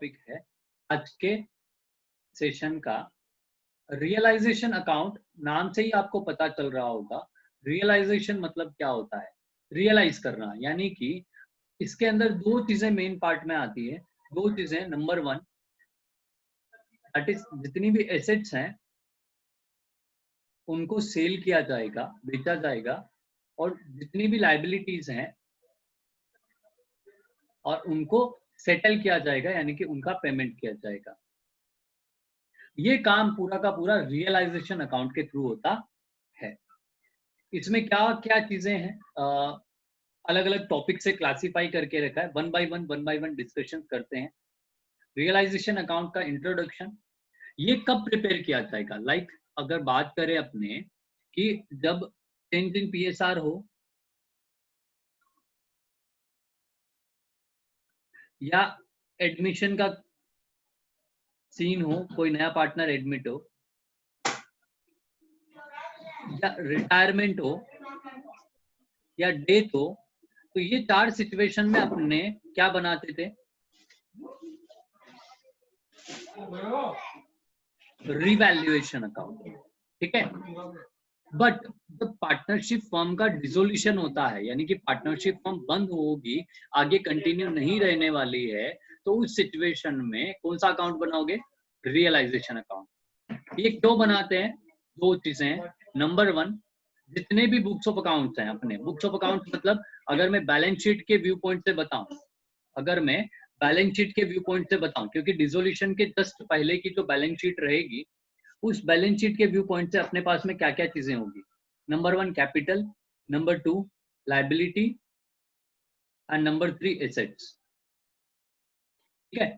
Topic है आज के सेशन का, रियलाइजेशन अकाउंट। नाम से ही आपको पता चल रहा होगा रियलाइजेशन मतलब क्या होता है। रियलाइज करना यानी कि इसके अंदर दो चीजें मेन पार्ट में आती है। दो चीजें, नंबर वन दैट इज जितनी भी एसेट्स हैं उनको सेल किया जाएगा, बेचा जाएगा, और जितनी भी लाइबिलिटीज हैं और उनको सेटल किया जाएगा यानी कि उनका पेमेंट किया जाएगा। ये काम पूरा का पूरा रियलाइजेशन अकाउंट के थ्रू होता है। इसमें क्या क्या चीजें हैं, अलग अलग टॉपिक से क्लासिफाई करके रखा है। वन बाय वन डिस्कशन करते हैं। रियलाइजेशन अकाउंट का इंट्रोडक्शन, ये कब प्रिपेयर किया जाएगा। अगर बात करें अपने कि जब 10 दिन PSR हो या एडमिशन का सीन हो, कोई नया पार्टनर एडमिट हो या रिटायरमेंट हो या डेथ हो, तो ये चार सिचुएशन में अपने क्या बनाते थे, रिवैल्यूएशन अकाउंट। ठीक है, बट जब पार्टनरशिप फर्म का डिसोल्यूशन होता है यानी कि पार्टनरशिप फर्म बंद होगी, आगे कंटिन्यू नहीं रहने वाली है, तो उस सिचुएशन में कौन सा अकाउंट बनाओगे, रियलाइजेशन अकाउंट। ये क्यों बनाते हैं, दो चीजें। नंबर वन, जितने भी बुक्स ऑफ अकाउंट्स हैं अपने, बुक्स ऑफ अकाउंट्स मतलब अगर मैं बैलेंस शीट के व्यू पॉइंट से बताऊं, अगर मैं बैलेंस शीट के व्यू पॉइंट से बताऊं, क्योंकि डिसोल्यूशन के जस्ट पहले की जो बैलेंस शीट रहेगी, उस बैलेंस शीट के व्यू पॉइंट से अपने पास में क्या क्या चीजें होगी। Number one capital, number two liability and number three assets. ठीक है,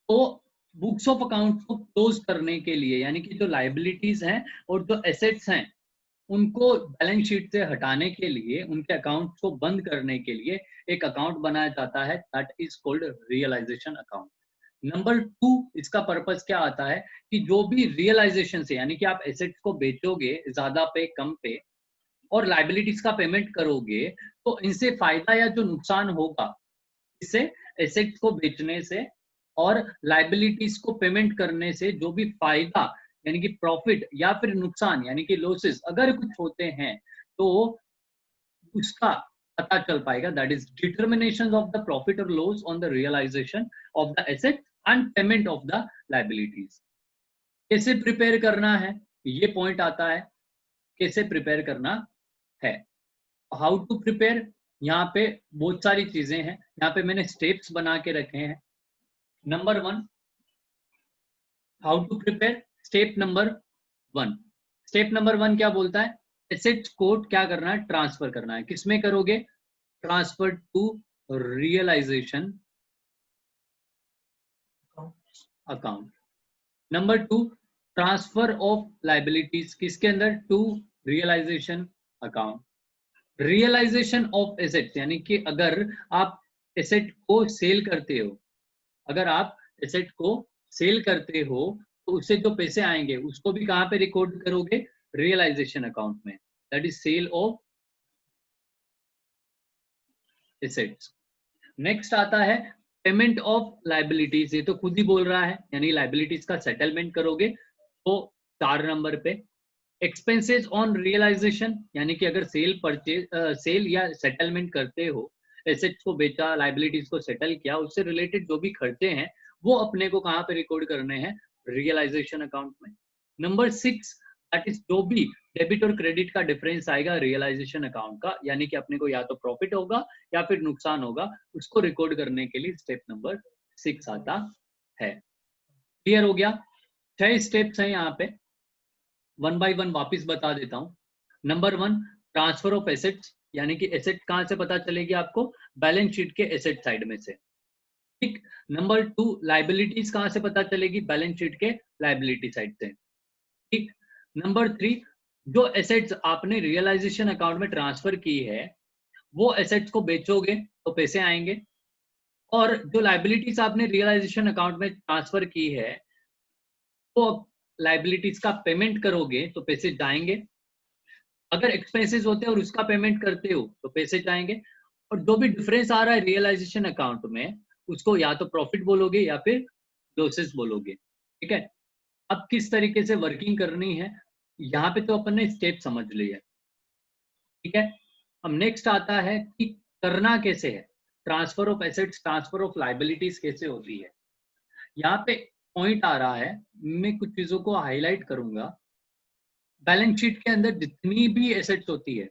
तो बुक्स ऑफ अकाउंट को क्लोज करने के लिए यानी कि जो लाइबिलिटीज हैं और जो एसेट्स हैं उनको बैलेंस शीट से हटाने के लिए, उनके अकाउंट को बंद करने के लिए एक अकाउंट बनाया जाता है, that is called realization account. Number two, इसका पर्पस क्या आता है कि जो भी रियलाइजेशन से यानी कि आप एसेट्स को बेचोगे ज्यादा पे कम पे और लाइबिलिटीज का पेमेंट करोगे, तो इनसे फायदा या जो नुकसान होगा इससे, एसेट्स को बेचने से और लाइबिलिटीज को पेमेंट करने से, जो भी फायदा यानी कि प्रॉफिट या फिर नुकसान यानी कि लॉसेस अगर कुछ होते हैं तो उसका पता चल पाएगा। That is determination of the profit और loss on the realisation of the asset and payment of the liabilities. कैसे प्रिपेयर करना है, ये पॉइंट आता है, कैसे प्रिपेयर करना है, हाउ टू प्रिपेयर। यहाँ पे बहुत सारी चीजें हैं, यहाँ पे मैंने स्टेप्स बना के रखे हैं। Number one, how to prepare. Step number one क्या बोलता है, एसेट्स को क्या करना है, ट्रांसफर करना है। किसमें करोगे, transfer to realisation account. Number two, transfer of liabilities, किसके अंदर, to realisation account. Realization of assets यानी कि अगर आप एसेट को सेल करते हो, अगर आप एसेट को सेल करते हो तो उससे जो पैसे आएंगे उसको भी कहां पे रिकॉर्ड करोगे, रियलाइजेशन अकाउंट में, that is sale of assets. Next आता है पेमेंट ऑफ लाइबिलिटीज, ये तो खुद ही बोल रहा है, यानी लाइबिलिटीज का सेटलमेंट करोगे तो 4 नंबर पे। एक्सपेंसेस ऑन रियलाइजेशन यानी कि अगर सेल या सेटलमेंट करते हो, एसेट्स को बेचा, लाइबिलिटीज को सेटल किया, उससे रिलेटेड जो भी खर्चे हैं वो अपने को कहां पे रिकॉर्ड करने हैं, रियलाइजेशन अकाउंट में। नंबर 6, दैट इज जो भी डेबिट और क्रेडिट का डिफरेंस आएगा रियलाइजेशन अकाउंट का, यानी कि अपने को या तो प्रॉफिट होगा या फिर नुकसान होगा, उसको रिकॉर्ड करने के लिए स्टेप नंबर 6 आता है। क्लियर हो गया, 6 स्टेप्स हैं यहाँ पे, वन बाय वन वापिस बता देता हूं। Number one, transfer of assets यानी कि एसेट कहां से पता चलेगी आपको, बैलेंस शीट के एसेट साइड में से। ठीक, नंबर टू, लाइबिलिटीज कहां से पता चलेगी, बैलेंस शीट के लाइबिलिटी साइड से। ठीक, नंबर थ्री, जो एसेट्स आपने रियलाइजेशन अकाउंट में ट्रांसफर की है वो एसेट्स को बेचोगे तो पैसे आएंगे, और जो लाइबिलिटीज आपने रियलाइजेशन अकाउंट में ट्रांसफर की है तो लाइबिलिटीज का पेमेंट करोगे तो पैसे जाएंगे। अगर एक्सपेंसेस होते हैं और उसका पेमेंट करते हो तो पैसे जाएंगे, और जो भी डिफरेंस आ रहा है रियलाइजेशन अकाउंट में उसको या तो प्रॉफिट बोलोगे या फिर लॉसेस बोलोगे, ठीक है। अब किस तरीके से वर्किंग करनी है, यहाँ पे तो अपन ने स्टेप समझ लिया, ठीक है। अब नेक्स्ट आता है कि करना कैसे है, transfer of assets, transfer of liabilities कैसे होती है। यहाँ पे पॉइंट आ रहा है, मैं कुछ चीजों को हाईलाइट करूंगा। बैलेंस शीट के अंदर जितनी भी एसेट्स होती है,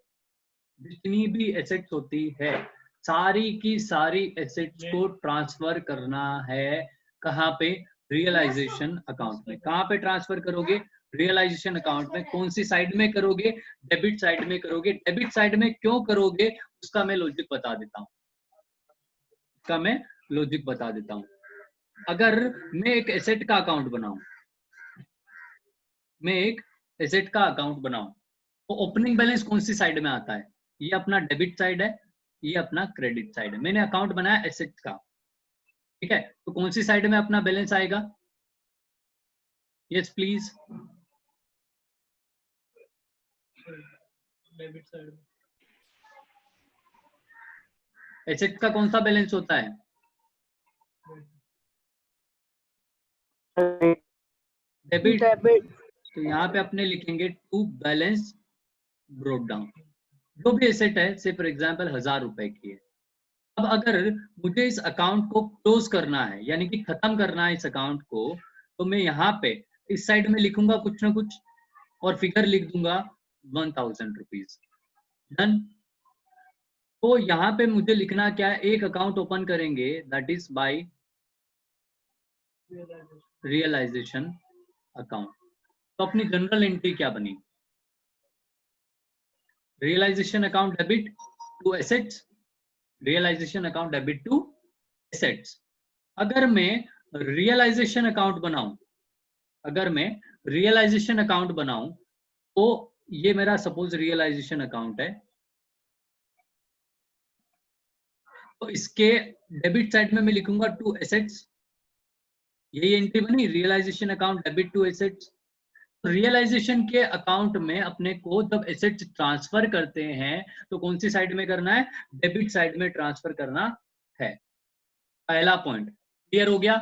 जितनी भी एसेट्स होती है, सारी की सारी एसेट्स को ट्रांसफर करना है। कहाँ पे? रियलाइजेशन अकाउंट में। कहाँ पे ट्रांसफर करोगे? रियलाइजेशन अकाउंट में। कौन सी साइड में करोगे? डेबिट साइड में करोगे। डेबिट साइड में क्यों करोगे उसका मैं लॉजिक बता देता हूँ, उसका मैं लॉजिक बता देता हूँ। अगर मैं एक एसेट का अकाउंट बनाऊं, मैं एक एसेट का अकाउंट बनाऊं, तो ओपनिंग बैलेंस कौन सी साइड में आता है? ये अपना डेबिट साइड है, ये अपना क्रेडिट साइड है। मैंने अकाउंट बनाया एसेट का, ठीक है, तो कौन सी साइड में अपना बैलेंस आएगा? Yes please. Debit side. Asset का कौन सा बैलेंस होता है? डेबिट। तो यहाँ पे अपने लिखेंगे टू बैलेंस ब्रोट डाउन। जो भी एसेट है, से फॉर एग्जाम्पल 1000 रुपए की है। अब अगर मुझे इस अकाउंट को क्लोज करना है, यानी कि खत्म करना है इस अकाउंट को, तो मैं यहाँ पे इस साइड में लिखूंगा कुछ ना कुछ और फिगर लिख दूंगा 1000 रुपीज। डन। तो यहाँ पे मुझे लिखना क्या है? एक अकाउंट ओपन करेंगे, that is by realization account. तो अपनी जनरल एंट्री क्या बनी? Realization account debit to assets, realization account debit to assets. अगर मैं रियलाइजेशन अकाउंट बनाऊं, अगर मैं रियलाइजेशन अकाउंट बनाऊं, तो ये मेरा सपोज रियलाइजेशन अकाउंट है, तो इसके डेबिट साइड में मैं लिखूंगा टू एसेट्स। यही एंट्री बनी, realization account debit to assets. Realization के अकाउंट में अपने को जब एसेट्स ट्रांसफर करते हैं तो कौन सी साइड में करना है? डेबिट साइड में ट्रांसफर करना है। पहला पॉइंट क्लियर हो गया?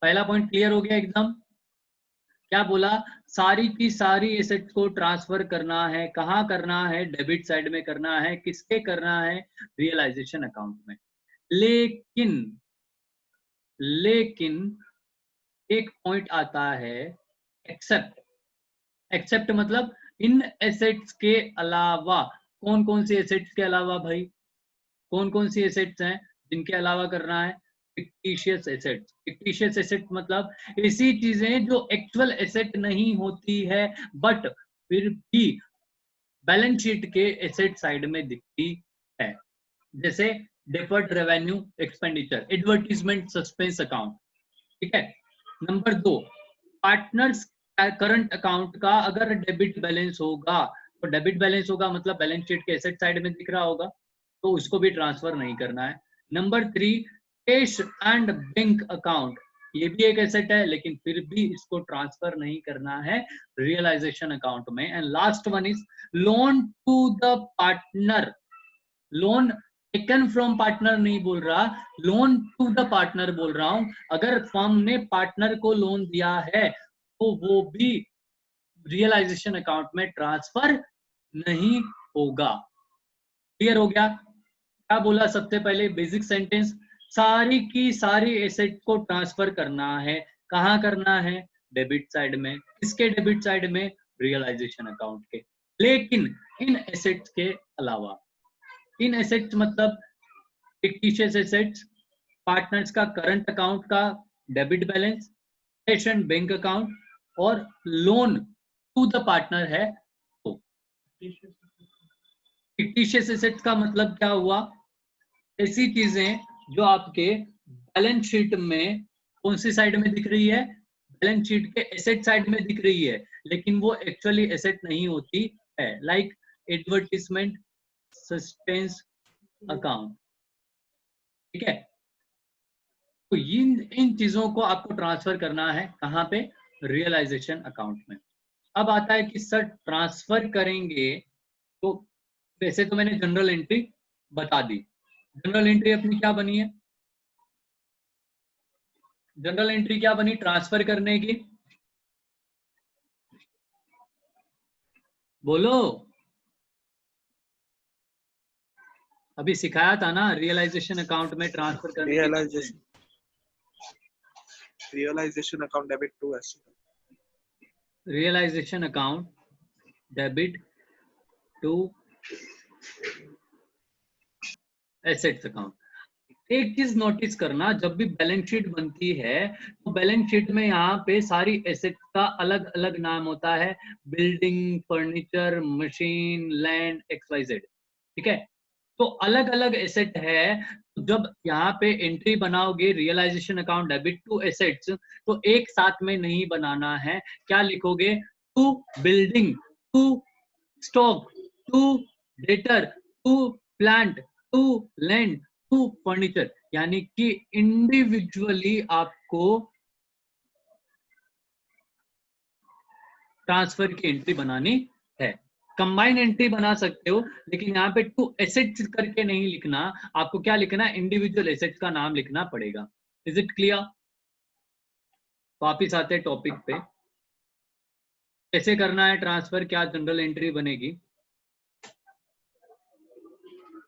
पहला पॉइंट क्लियर हो गया एकदम? क्या बोला? सारी की सारी एसेट को ट्रांसफर करना है। कहाँ करना है? डेबिट साइड में करना है। किसके करना है? रियलाइजेशन अकाउंट में। लेकिन लेकिन एक पॉइंट आता है, एक्सेप्ट। एक्सेप्ट मतलब इन एसेट्स के अलावा। कौन कौन सी एसेट्स के अलावा भाई? कौन कौन सी एसेट्स हैं जिनके अलावा करना है? Fictitious assets. फिक्टिशियस एसेट मतलब ऐसी चीजें जो एक्चुअल एसेट नहीं होती है, बट फिर भी बैलेंस शीट के एसेट साइड में दिखती है। जैसे deferred revenue expenditure, advertisement suspense account, ठीक है। नंबर 2, पार्टनर्स करंट अकाउंट का अगर डेबिट बैलेंस होगा, तो डेबिट बैलेंस होगा मतलब बैलेंस शीट के एसेट साइड में दिख रहा होगा, तो उसको भी ट्रांसफर नहीं करना है। Number 3, cash and bank account, ये भी एक एसेट है लेकिन फिर भी इसको ट्रांसफर नहीं करना है रियलाइजेशन अकाउंट में। And last one is loan to the partner. Loan taken from partner नहीं बोल रहा, लोन टू द पार्टनर बोल रहा हूं। अगर फर्म ने पार्टनर को लोन दिया है तो वो भी रियलाइजेशन अकाउंट में ट्रांसफर नहीं होगा। क्लियर हो गया? क्या बोला सबसे पहले? बेसिक सेंटेंस, सारी की सारी एसेट को ट्रांसफर करना है। कहाँ करना है? डेबिट साइड में। किसके डेबिट साइड में? रियलाइजेशन अकाउंट के। लेकिन इन एसेट्स के अलावा, इन एसेट्स मतलब फिक्टिशियस एसेट्स, पार्टनर्स का करंट अकाउंट का debit balance, cash and bank account, और लोन टू द पार्टनर है। तो फिक्टिशियस एसेट्स का मतलब क्या हुआ? ऐसी चीजें जो आपके बैलेंस शीट में कौन सी साइड में दिख रही है? बैलेंस शीट के एसेट साइड में दिख रही है, लेकिन वो एक्चुअली एसेट नहीं होती है। लाइक एडवर्टीजमेंट सस्पेंस अकाउंट, ठीक है। तो इन चीजों को आपको ट्रांसफर करना है कहाँ पे? रियलाइजेशन अकाउंट में। अब आता है कि सर ट्रांसफर करेंगे तो, वैसे तो मैंने जनरल एंट्री बता दी। जनरल एंट्री अपनी क्या बनी है? जनरल एंट्री क्या बनी ट्रांसफर करने की? बोलो, अभी सिखाया था ना रियलाइजेशन अकाउंट में ट्रांसफर करने की कैसे। Realization account debit to asset. Realization account debit to assets account. एक चीज नोटिस करना, जब भी बैलेंस शीट बनती है तो बैलेंस शीट में यहाँ पे सारी एसेट्स का अलग अलग नाम होता है, building, furniture, machine, land, XYZ, ठीक है। तो अलग अलग एसेट है, जब यहाँ पे एंट्री बनाओगे realization account debit to assets, तो एक साथ में नहीं बनाना है। क्या लिखोगे? To building, to stock, to debtor, to plant, to land, to furniture, यानी कि इंडिविजुअली आपको ट्रांसफर की एंट्री बनानी है। कंबाइन एंट्री बना सकते हो, लेकिन यहाँ पे टू एसेट्स करके नहीं लिखना, आपको क्या लिखना है? इंडिविजुअल एसेट्स का नाम लिखना पड़ेगा। Is it clear? वापिस आते हैं टॉपिक पे, कैसे करना है ट्रांसफर, क्या जनरल एंट्री बनेगी।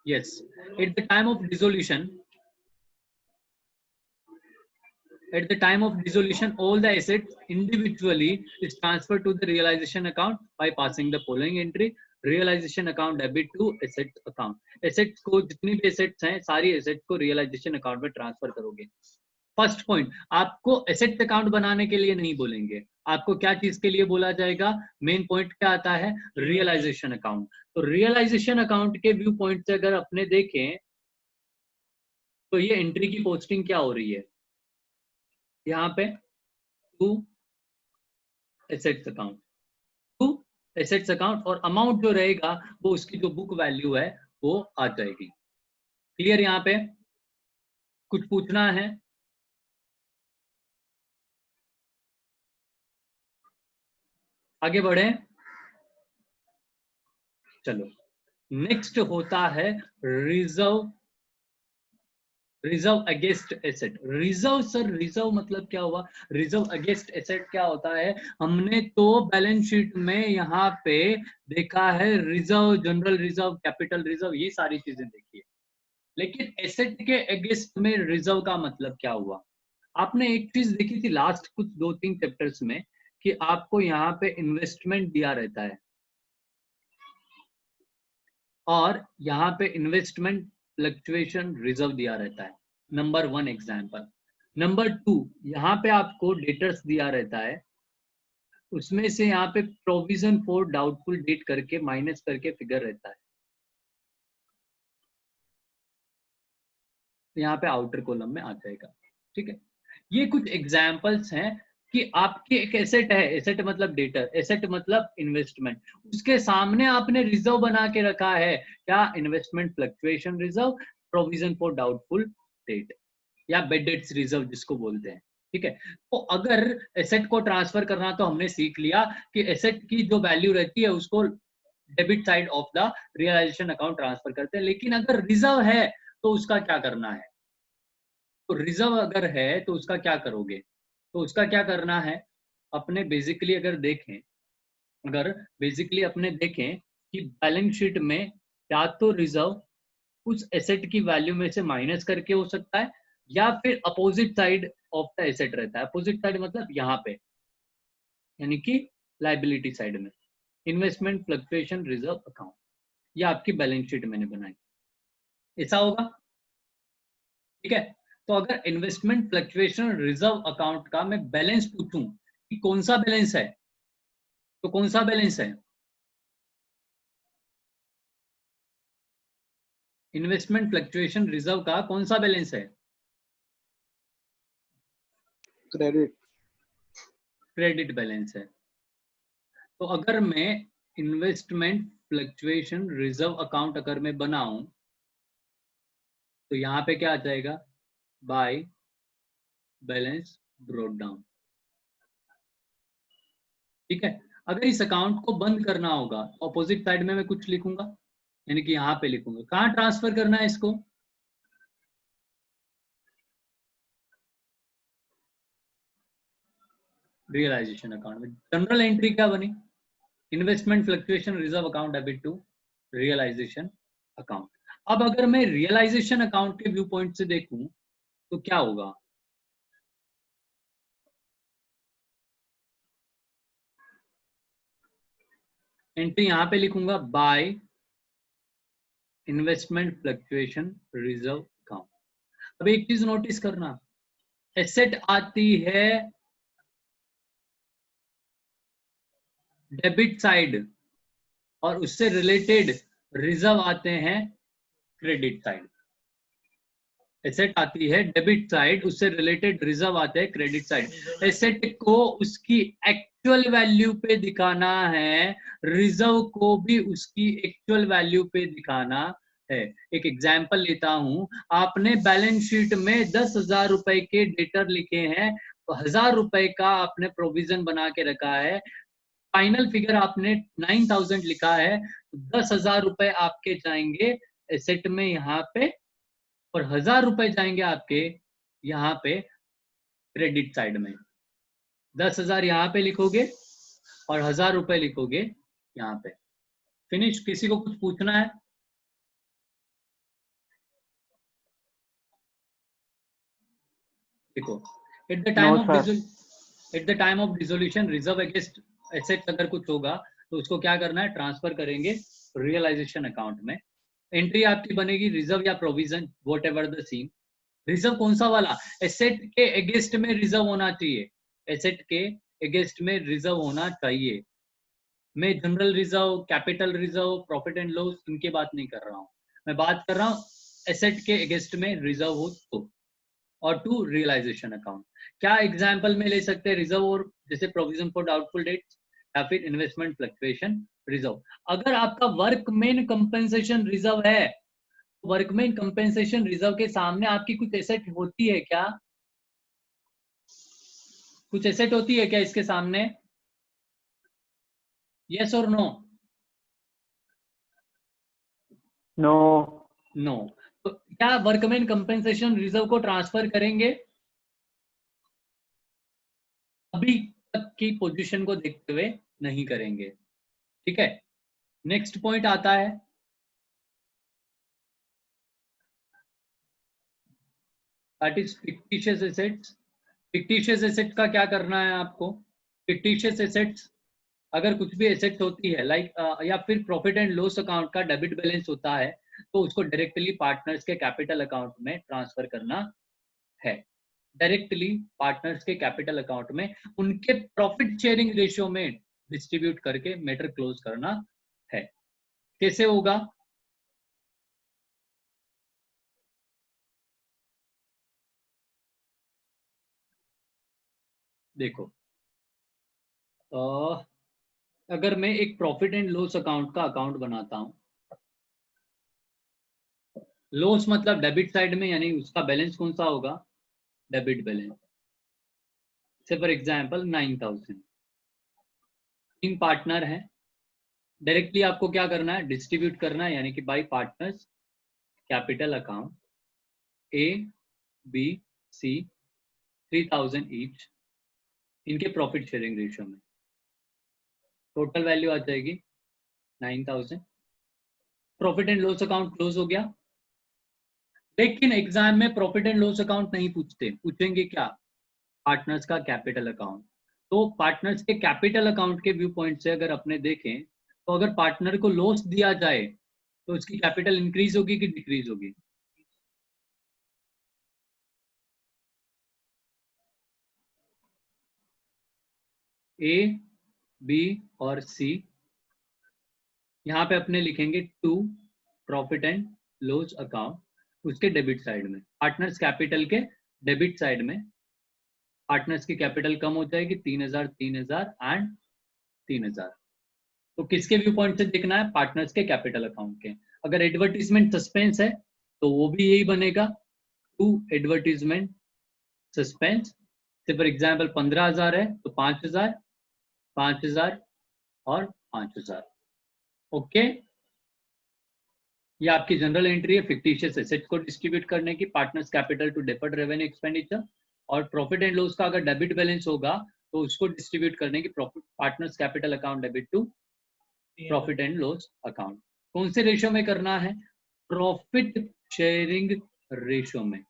Yes, at the time of dissolution, all the assets individually is transferred to the realization account by passing the following entry: realization account debit to asset account. Assets को, जितनी भी assets हैं, सारी assets को realization account में transfer करोगे। First point, आपको asset account बनाने के लिए नहीं बोलेंगे, आपको क्या चीज के लिए बोला जाएगा? मेन पॉइंट क्या आता है? Realization account. तो रियलाइजेशन अकाउंट के व्यू पॉइंट से अगर अपने देखें तो ये एंट्री की पोस्टिंग क्या हो रही है यहाँ पे? To assets account, to assets account, और अमाउंट जो रहेगा वो उसकी जो बुक वैल्यू है वो आ जाएगी। क्लियर? यहाँ पे कुछ पूछना है? आगे बढ़े, चलो। नेक्स्ट होता है reserve, reserve against asset. Reserve, sir reserve मतलब क्या हुआ? रिजर्व अगेंस्ट एसेट क्या होता है? हमने तो बैलेंस शीट में यहाँ पे देखा है reserve, general reserve, capital reserve, ये सारी चीजें देखी है, लेकिन एसेट के अगेंस्ट में रिजर्व का मतलब क्या हुआ? आपने एक चीज देखी थी लास्ट कुछ 2-3 चैप्टर्स में, कि आपको यहाँ पे इन्वेस्टमेंट दिया रहता है, और यहाँ पे इन्वेस्टमेंट फ्लक्चुएशन रिजर्व दिया रहता है। Number 1 example. नंबर 2, यहाँ पे आपको डेटर्स दिया रहता है, उसमें से यहाँ पे प्रोविजन फॉर डाउटफुल डेट करके माइनस करके फिगर रहता है, यहाँ पे आउटर कॉलम में आ जाएगा, ठीक है। ये कुछ एग्जाम्पल्स हैं कि आपकी एक एसेट है, एसेट मतलब डेटर, एसेट मतलब इन्वेस्टमेंट, उसके सामने आपने रिजर्व बना के रखा है, क्या? Investment fluctuation reserve, provision for doubtful debt, या बेड डेट्स रिजर्व जिसको बोलते हैं, ठीक है। तो अगर एसेट को ट्रांसफर करना, तो हमने सीख लिया कि एसेट की जो वैल्यू रहती है उसको debit side of the realization account transfer करते हैं, लेकिन अगर रिजर्व है तो उसका क्या करना है? तो रिजर्व अगर है तो उसका क्या करोगे? तो उसका क्या करना है? अपने बेसिकली अगर देखें, अपने देखें कि बैलेंस शीट में या तो रिजर्व उस एसेट की वैल्यू में से माइनस करके हो सकता है, या फिर opposite side of the asset रहता है। अपोजिट साइड मतलब यहाँ पे, यानी कि लाइबिलिटी साइड में, इन्वेस्टमेंट फ्लक्चुएशन रिजर्व अकाउंट, ये आपकी बैलेंस शीट मैंने बनाई, ऐसा होगा, ठीक है। तो अगर इन्वेस्टमेंट फ्लक्चुएशन रिजर्व अकाउंट का मैं बैलेंस पूछूं कि कौन सा बैलेंस है, तो कौन सा बैलेंस है? इन्वेस्टमेंट फ्लक्चुएशन रिजर्व का कौन सा बैलेंस है? क्रेडिट, क्रेडिट बैलेंस है। तो अगर मैं इन्वेस्टमेंट फ्लक्चुएशन रिजर्व अकाउंट अगर मैं बनाऊं, तो यहाँ पे क्या आ जाएगा? बाय बैलेंस ब्रॉट डाउन, ठीक है। अगर इस अकाउंट को बंद करना होगा, ऑपोजिट साइड में मैं कुछ लिखूंगा, यानी कि यहाँ पे लिखूंगा। कहाँ ट्रांसफर करना है इसको? रियलाइजेशन अकाउंट में जनरल एंट्री क्या बनी? Investment fluctuation reserve account debit to realisation account. अब अगर मैं रियलाइजेशन अकाउंट के व्यू पॉइंट से देखूं तो क्या होगा? एंट्री यहां पे लिखूंगा by investment fluctuation reserve account. अब एक चीज नोटिस करना, एसेट आती है डेबिट साइड और उससे रिलेटेड रिजर्व आते हैं क्रेडिट साइड। एसेट आती है डेबिट साइड, उससे रिलेटेड रिजर्व आते हैं क्रेडिट साइड। एसेट को उसकी एक्चुअल वैल्यू पे दिखाना है, रिजर्व को भी उसकी एक्चुअल वैल्यू पे दिखाना है। एक एग्जांपल लेता हूं, आपने बैलेंस शीट में 10,000 रुपए के डेटर लिखे हैं, तो 1,000 रुपए का आपने प्रोविजन बना के रखा है, फाइनल फिगर आपने 9,000 लिखा है, तो 10,000 रुपए आपके जाएंगे एसेट में यहाँ पे, और 1,000 रुपए जाएंगे आपके यहाँ पे क्रेडिट साइड में। 10,000 यहाँ पे लिखोगे और 1,000 रुपए लिखोगे यहाँ पे। फिनिश। किसी को कुछ पूछना है? देखो, eight the time of dissolution reserve against assets अगर कुछ होगा तो उसको क्या करना है? ट्रांसफर करेंगे रियलाइजेशन अकाउंट में। एंट्री आपकी बनेगी रिजर्व या provision, whatever the scene. Reserve कौन सा वाला? एसेट के अगेंस्ट में रिजर्व होना चाहिए, एसेट के अगेंस्ट में रिजर्व होना चाहिए। मैं general reserve, capital reserve, profit and loss इनकी बात नहीं कर रहा हूं, मैं बात कर रहा हूं एसेट के अगेंस्ट में रिजर्व हो तो। और टू रियलाइजेशन अकाउंट क्या एग्जांपल में ले सकते हैं? रिजर्व और जैसे प्रोविजन फॉर डाउटफुल डेट्स या फिर इन्वेस्टमेंट फ्लक्चुएशन रिजर्व। अगर आपका वर्कमैन कंपेंसेशन रिजर्व है, वर्कमैन कंपेंसेशन रिजर्व के सामने आपकी कुछ एसेट होती है क्या? कुछ एसेट होती है क्या इसके सामने? यस और नो? नो। नो। तो क्या वर्कमैन कंपेंसेशन रिजर्व को ट्रांसफर करेंगे? अभी तक की पोजीशन को देखते हुए नहीं करेंगे। ठीक है, नेक्स्ट पॉइंट आता है that is fictitious assets. Fictitious asset का क्या करना है आपको? फिक्टिशियस एसेट्स अगर कुछ भी एसेट होती है लाइक या फिर प्रॉफिट एंड लॉस अकाउंट का डेबिट बैलेंस होता है, तो उसको डायरेक्टली पार्टनर्स के कैपिटल अकाउंट में ट्रांसफर करना है। डायरेक्टली पार्टनर्स के कैपिटल अकाउंट में उनके प्रॉफिट शेयरिंग रेशियो में डिस्ट्रीब्यूट करके मैटर क्लोज करना है। कैसे होगा? देखो, अगर मैं एक प्रॉफिट एंड लॉस अकाउंट का अकाउंट बनाता हूं, लॉस मतलब डेबिट साइड में, यानी उसका बैलेंस कौन सा होगा? Debit balance. Say for example 9,000, 3 partner हैं, डायरेक्टली आपको क्या करना है? डिस्ट्रीब्यूट करना है, यानी कि by partners capital account A B C 3,000 each, इनके प्रॉफिट शेयरिंग रेशियो में टोटल वैल्यू आ जाएगी 9,000। Profit and loss account close हो गया। लेकिन एग्जाम में प्रॉफिट एंड लॉस अकाउंट नहीं पूछते, पूछेंगे क्या? पार्टनर्स का कैपिटल अकाउंट। तो पार्टनर्स के कैपिटल अकाउंट के व्यू पॉइंट से अगर अपने देखें, तो अगर पार्टनर को लॉस दिया जाए तो उसकी कैपिटल इंक्रीज होगी कि डिक्रीज होगी? ए बी और सी, यहाँ पे अपने लिखेंगे to profit and loss account, उसके डेबिट साइड में पार्टनर्स कैपिटल के डेबिट साइड में पार्टनर्स की कैपिटल कम हो जाएगी 3,000 3,000 एंड 3,000। तो किसके व्यू पॉइंट से देखना है? पार्टनर्स के कैपिटल अकाउंट के। अगर एडवर्टीजमेंट सस्पेंस है तो वो भी यही बनेगा, to advertisement suspense. For example 15,000 है तो 5,000 5,000 और 5,000। ओके, ये आपकी जनरल एंट्री है फिक्टिशियस एसेट्स को डिस्ट्रीब्यूट करने की, partners capital to deferred revenue expenditure. और प्रॉफिट एंड लॉस का अगर डेबिट बैलेंस होगा तो उसको डिस्ट्रीब्यूट करने की partners capital account debit to profit and loss account. कौन से रेशियो में करना है? प्रॉफिट शेयरिंग रेशियो में।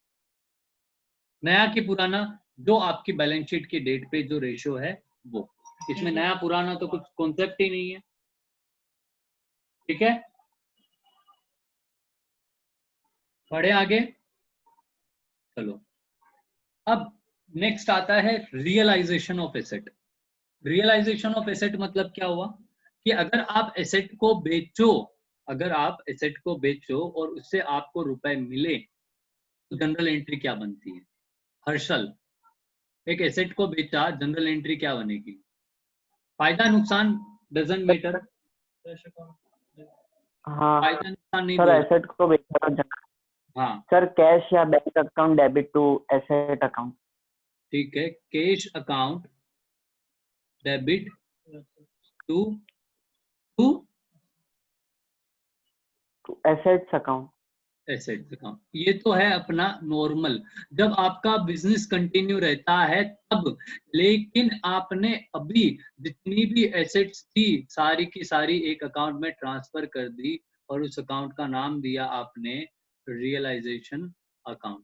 नया कि पुराना, जो आपकी बैलेंस शीट की डेट पे जो रेशियो है वो। इसमें नया पुराना तो कुछ कॉन्सेप्ट ही नहीं है, ठीक है। बढ़े आगे, चलो। अब नेक्स्ट आता है realisation of asset. Realisation of asset मतलब क्या हुआ कि अगर आप एसेट को बेचो, अगर आप एसेट को बेचो और उससे आपको रुपए मिले तो जनरल एंट्री क्या बनती है? हर्षल, एक एसेट को बेचा, जनरल एंट्री क्या बनेगी? फायदा नुकसान डजंट मैटर, हाँ फायदा नुकसान नहीं सर, बोल, एसेट को बेचा था हाँ सर, कैश या bank account debit to asset account. ठीक है, cash account debit to to assets account. Assets account. ये तो है अपना नॉर्मल, जब आपका बिजनेस कंटिन्यू रहता है तब। लेकिन आपने अभी जितनी भी एसेट्स थी सारी की सारी एक अकाउंट में ट्रांसफर कर दी और उस अकाउंट का नाम दिया आपने रियलाइजेशन अकाउंट।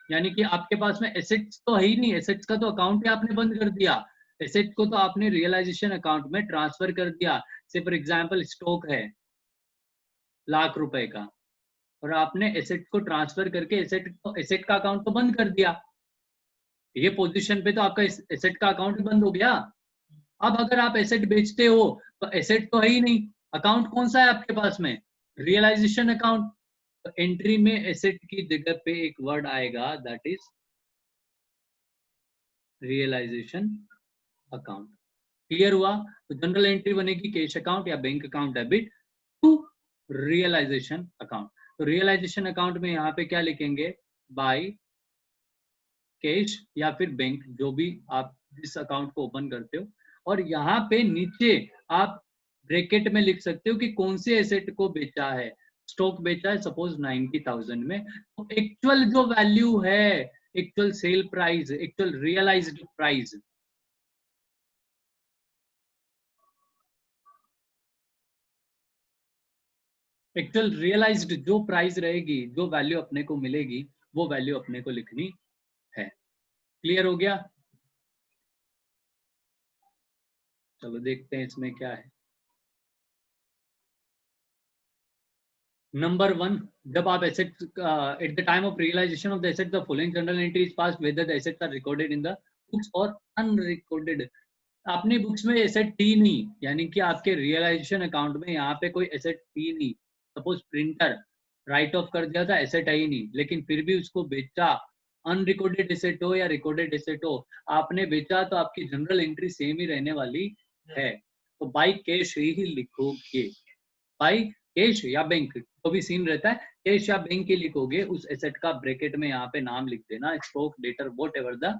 यानी कि आपके पास में एसेट्स तो है ही नहीं, एसेट्स का तो अकाउंट ही आपने बंद कर दिया, एसेट को तो आपने रियलाइजेशन अकाउंट में ट्रांसफर कर दिया। से फॉर एग्जांपल स्टॉक है ₹1,00,000 का और आपने एसेट को ट्रांसफर करके एसेट का अकाउंट तो बंद कर दिया, ये पोजीशन पे तो आपका एसेट का अकाउंट बंद हो गया। अब अगर आप एसेट बेचते हो तो एसेट तो है ही नहीं, अकाउंट कौन सा है आपके पास में? Realisation account. तो एंट्री में एसेट की जगह पे एक वर्ड आएगा, that is realisation account. Clear हुआ? तो जनरल एंट्री बनेगी कैश अकाउंट या bank account debit to realisation account. तो रियलाइजेशन अकाउंट में यहाँ पे क्या लिखेंगे? बाय कैश या फिर बैंक, जो भी आप जिस अकाउंट को ओपन करते हो। और यहाँ पे नीचे आप ब्रैकेट में लिख सकते हो कि कौन से एसेट को बेचा है। स्टॉक बेचा है सपोज 90,000 में, तो एक्चुअल जो वैल्यू है, actual sale price, actual realised price, actual realised जो प्राइस रहेगी, जो वैल्यू अपने को मिलेगी, वो वैल्यू अपने को लिखनी है। क्लियर हो गया? चलो देखते हैं इसमें क्या है। नंबर 1, जब आप asset at the time of realisation of the asset the following general entry is passed whether the assets are recorded in the books और अनरिकॉर्डेड। आपने बुक्स में एसेट थी नहीं, यानी कि आपके रियलाइजेशन अकाउंट में यहाँ पे कोई एसेट थी नहीं। सपोज प्रिंटर राइट ऑफ कर दिया था, एसेट है ही नहीं, लेकिन फिर भी उसको बेचा। अनरिकॉर्डेड एसेट हो या रिकॉर्डेड एसेट हो, आपने बेचा तो आपकी जनरल एंट्री सेम ही रहने वाली है। तो बाई कैश ही लिखोगे, बाई कैश या बैंक, तो भी सीन रहता है, कैश या बैंक के लिखोगे, उस एसेट का ब्रैकेट में यहाँ पे नाम लिख देना, stock debtor whatever the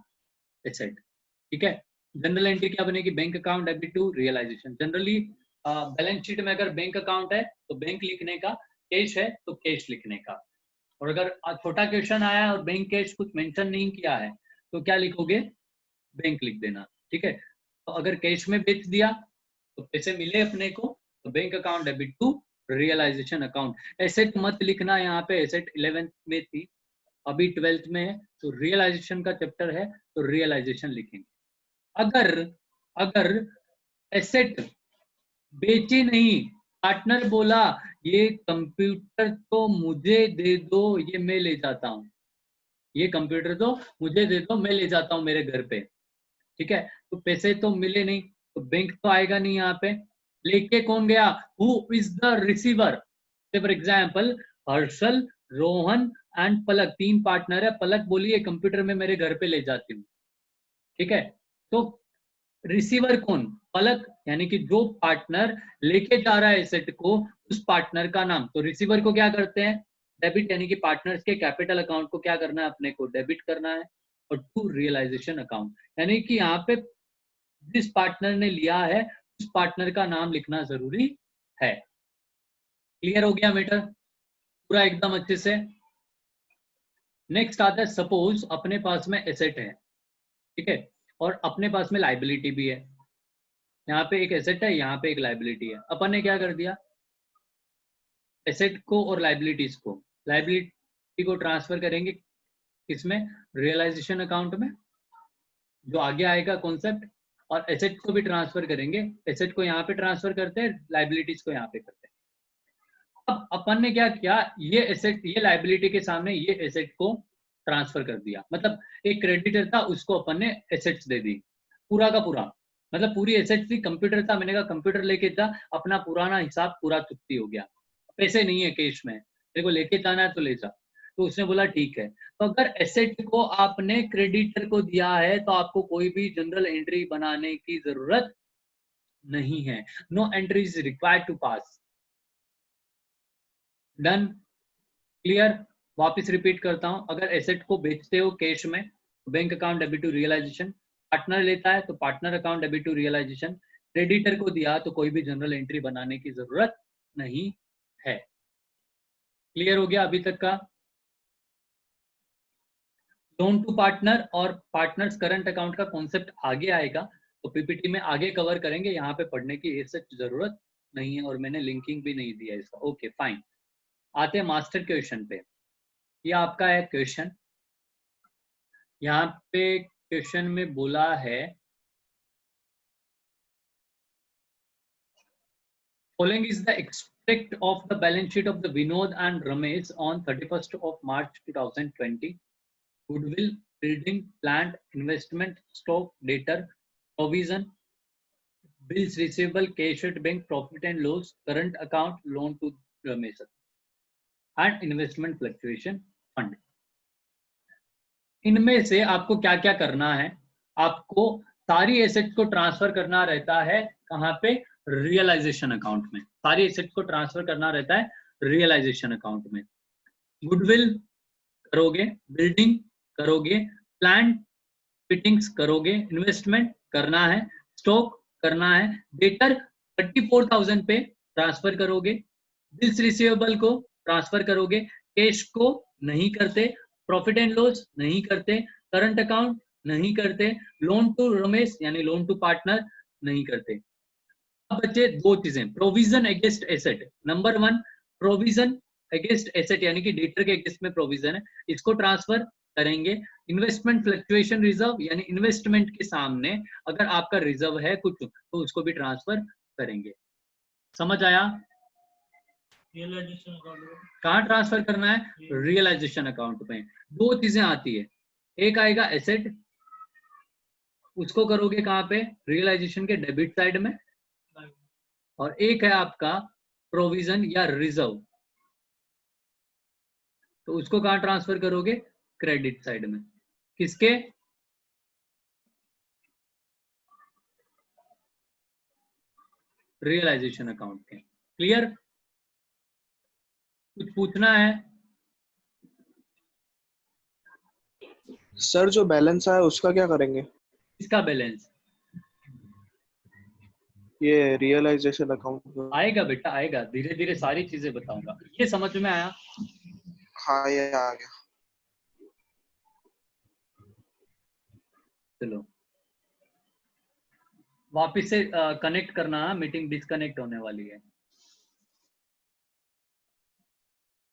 asset, ठीक है। जनरल एंट्री क्या बनेगी? Bank account debit to realisation. Generally balance sheet में अगर बैंक अकाउंट है तो बैंक लिखने का, कैश है तो कैश लिखने का। और अगर छोटा क्वेश्चन आया है और बैंक कैश कुछ मेंशन नहीं किया है तो क्या लिखोगे? बैंक लिख देना, ठीक है। तो अगर कैश में बेच दिया तो पैसे मिले अपने को, तो bank account debit to realisation account. Asset मत लिखना यहाँ पे, एसेट 11th में थी, अभी 12th में है, तो रियलाइजेशन का चैप्टर है तो रियलाइजेशन लिखेंगे। अगर अगर एसेट बेची नहीं, पार्टनर बोला ये कंप्यूटर तो मुझे दे दो, ये मैं ले जाता हूँ, ये कंप्यूटर तो मुझे दे दो, मैं ले जाता हूँ मेरे घर पे, ठीक है। तो पैसे तो मिले नहीं, तो बैंक तो आएगा नहीं यहाँ पे। लेके कौन गया? Who is the receiver? For example Harshal, Rohan and Palak, 3 partner है। पलक बोली ये कंप्यूटर में मेरे घर पे ले जाती हूँ, ठीक है। तो रिसीवर कौन? पलक, यानी कि जो पार्टनर लेके जा रहा है एसेट को, उस पार्टनर का नाम। तो रिसीवर को क्या करते हैं? डेबिट, यानी कि पार्टनर्स के कैपिटल अकाउंट को क्या करना है? अपने को डेबिट करना है। और टू रियलाइजेशन अकाउंट, यानी कि यहाँ पे जिस पार्टनर ने लिया है उस पार्टनर का नाम लिखना जरूरी है। क्लियर हो गया मैटर पूरा एकदम अच्छे से? नेक्स्ट आता है, सपोज अपने पास में एसेट है, ठीक है, और अपने पास में लाइबिलिटी भी है। यहाँ पे एक एसेट है, यहाँ पे एक लाइबिलिटी है। अपन ने क्या कर दिया, एसेट को और लाइबिलिटीज को, लाइबिलिटी को ट्रांसफर करेंगे किसमें, रियलाइजेशन अकाउंट में, जो आगे आएगा कॉन्सेप्ट, और एसेट को भी ट्रांसफर करेंगे। एसेट को यहाँ पे ट्रांसफर करते हैं, लाइबिलिटीज को यहाँ पे करते हैं। अब अपन ने क्या किया, ये एसेट, ये लाइबिलिटी के सामने ये एसेट को ट्रांसफर कर दिया। मतलब एक क्रेडिटर था, उसको अपन ने एसेट्स दे दी, पूरा का पूरा, मतलब पूरी एसेट्स थी। कंप्यूटर था, मैंने कहा कंप्यूटर लेके जा, अपना पुराना हिसाब पूरा चुकती हो गया, पैसे नहीं है कैश में, तेरे को लेके जाना है तो ले जा। तो उसने बोला ठीक है। तो अगर एसेट को आपने क्रेडिटर को दिया है तो आपको कोई भी जनरल एंट्री बनाने की जरूरत नहीं है। No entry is required to pass. Done, clear. वापस रिपीट करता हूं, अगर एसेट को बेचते हो कैश में, bank account debit to realisation, partner लेता है तो partner account debit to realisation, creditor को दिया तो कोई भी जनरल एंट्री बनाने की जरूरत नहीं है। क्लियर हो गया अभी तक का। लोन टू पार्टनर और पार्टनर्स करंट अकाउंट का कॉन्सेप्ट आगे आएगा, तो पीपीटी में आगे कवर करेंगे, यहाँ पे पढ़ने की सच जरूरत नहीं है, और मैंने लिंकिंग भी नहीं दिया इसका। ओके फाइन, आते हैं मास्टर क्वेश्चन पे। ये आपका है क्वेश्चन। यहाँ पे क्वेश्चन में बोला है, following is the extract of the balance sheet of the Vinod and Ramesh on 31st of March 2020. Goodwill, building, plant, investment, stock, debtor, provision, bills receivable, cash at bank, profit and loss, current account, loan to Ramesh, and investment fluctuation fund. इनमें से आपको क्या क्या करना है, आपको सारी asset को ट्रांसफर करना रहता है कहाँ पे, रियलाइजेशन अकाउंट में। सारी एसेट को ट्रांसफर करना रहता है रियलाइजेशन अकाउंट में। गुडविल करोगे, बिल्डिंग करोगे, प्लांट फिटिंग्स करोगे, इन्वेस्टमेंट करना है, स्टॉक करना है, डेटर 34,000 पे ट्रांसफर करोगे, बिल्स रिसीवेबल को ट्रांसफर करोगे, कैश को नहीं करते, प्रॉफिट एंड लॉस नहीं करते, करंट अकाउंट नहीं करते, लोन टू रमेश यानी लोन टू पार्टनर नहीं करते। अब बच्चे दो चीजें, provision against asset. Number 1 provision against asset यानी कि डेटर के अगेंस्ट में प्रोविजन है, इसको ट्रांसफर करेंगे। इन्वेस्टमेंट फ्लक्चुएशन रिजर्व यानी इन्वेस्टमेंट के सामने अगर आपका रिजर्व है कुछ तो उसको भी ट्रांसफर करेंगे। समझ आया? रियलाइजेशन अकाउंट कहाँ ट्रांसफर करना है, रियलाइजेशन अकाउंट में। दो चीजें आती है, एक आएगा एसेट, उसको करोगे कहाँ पे, रियलाइजेशन के डेबिट साइड में, और एक है आपका प्रोविजन या रिजर्व, तो उसको कहाँ ट्रांसफर करोगे, क्रेडिट साइड में। किसके, रियलाइजेशन अकाउंट के। क्लियर? कुछ पूछना है? सर जो बैलेंस है उसका क्या करेंगे? इसका बैलेंस ये रियलाइजेशन अकाउंट आएगा बेटा, आएगा, धीरे धीरे सारी चीजें बताऊंगा। ये समझ में आया? हाँ ये आ गया। चलो वापिस से कनेक्ट करना, मीटिंग डिस्कनेक्ट होने वाली है।